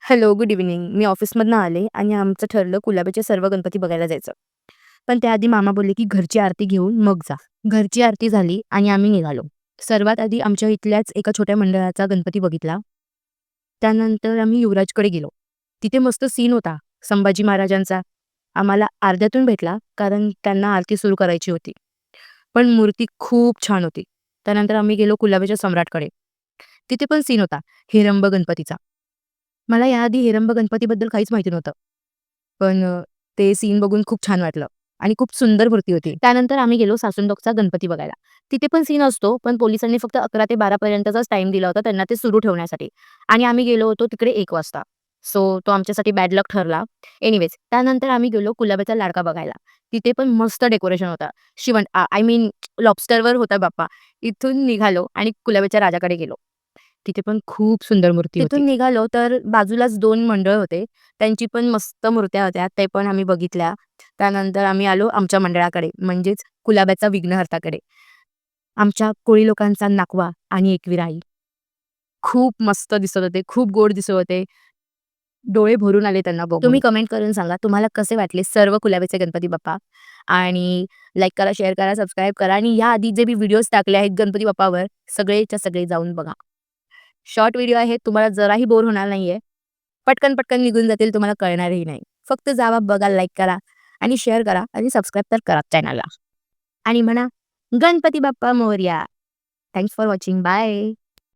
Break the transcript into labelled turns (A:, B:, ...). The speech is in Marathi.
A: Hello, good evening. मी ऑफिसमधनं आले आणि आमचं ठरलं कुलाब्याचे सर्व गणपती बघायला जायचं. पण त्याआधी मामा बोलले, की घरची आरती घेऊन मग जा. घरची आरती झाली आणि आम्ही निघालो. सर्वात आधी आमच्या इथल्याच एका छोट्या मंडळाचा गणपती बघितला. त्यानंतर आम्ही युवराजकडे गेलो. तिथे मस्त सीन होता संभाजी महाराजांचा. आम्हाला अर्ध्यातून भेटला कारण त्यांना आरती सुरू करायची होती. पण मूर्ती खूप छान होती. त्यानंतर आम्ही गेलो कुलाब्याच्या सम्राटकडे. तिथे पण सीन होता हेरंब गणपतीचा. मला याआधी हेरंब गणपतीबद्दल काहीच माहिती नव्हतं. पण ते सीन बघून खूप छान वाटलं आणि खूप सुंदर मूर्ती होती. त्यानंतर आम्ही गेलो सासुंडोकचा गणपती बघायला. तिथे पण सीन असतो, पण पोलिसांनी फक्त 11 ते 12 पर्यंतचाच टाईम दिला होता त्यांना ते सुरू ठेवण्यासाठी आणि आम्ही गेलो होतो तिकडे 1 वाजता. सो तो आमच्यासाठी बॅड लक ठरला. एनिवेज त्यानंतर आम्ही गेलो कुलाब्याचा लाडका बघायला. तिथे पण मस्त डेकोरेशन होतं. आय मीन लॉबस्टरवर होता बाप्पा. इथून निघालो आणि कुलाब्याच्या राजाकडे गेलो. तिथे पण खूप सुंदर मूर्ती होती. तिथून निघालो तर बाजूलाच 2 मंडळ होते. त्यांची पण मस्त मूर्त्या होत्या. ते पण आम्ही बघितल्या. त्यानंतर आम्ही आलो आमच्या मंडळाकडे म्हणजेच कुलाब्याचा विघ्नहर्ताकडे. आमच्या कोळी लोकांचा नाकवा आणि एकविरा आई. खूप मस्त दिसत होते, खूप गोड दिसत होते. डोळे भरून आले त्यांना बघून. तुम्ही कमेंट करून सांगा तुम्हाला कसे वाटले सर्व कुलाब्याचे गणपती बाप्पा आणि लाईक करा, शेअर करा, सबस्क्राईब करा आणि याआधी जे मी व्हिडिओज टाकले आहेत गणपती बाप्पावर सगळेच्या सगळे जाऊन बघा. शॉर्ट व्हिडिओ आहे, तुम्हाला जराही बोर होणार नाहीये. पटकन निघून जातील, तुम्हाला कळणारही नाही. फक्त जावा, बघा, लाईक करा आणि शेअर करा आणि सबस्क्राईब तर करा चॅनलला. आणि म्हणा, Ganpati Bappa Morya. Thanks for watching. Bye.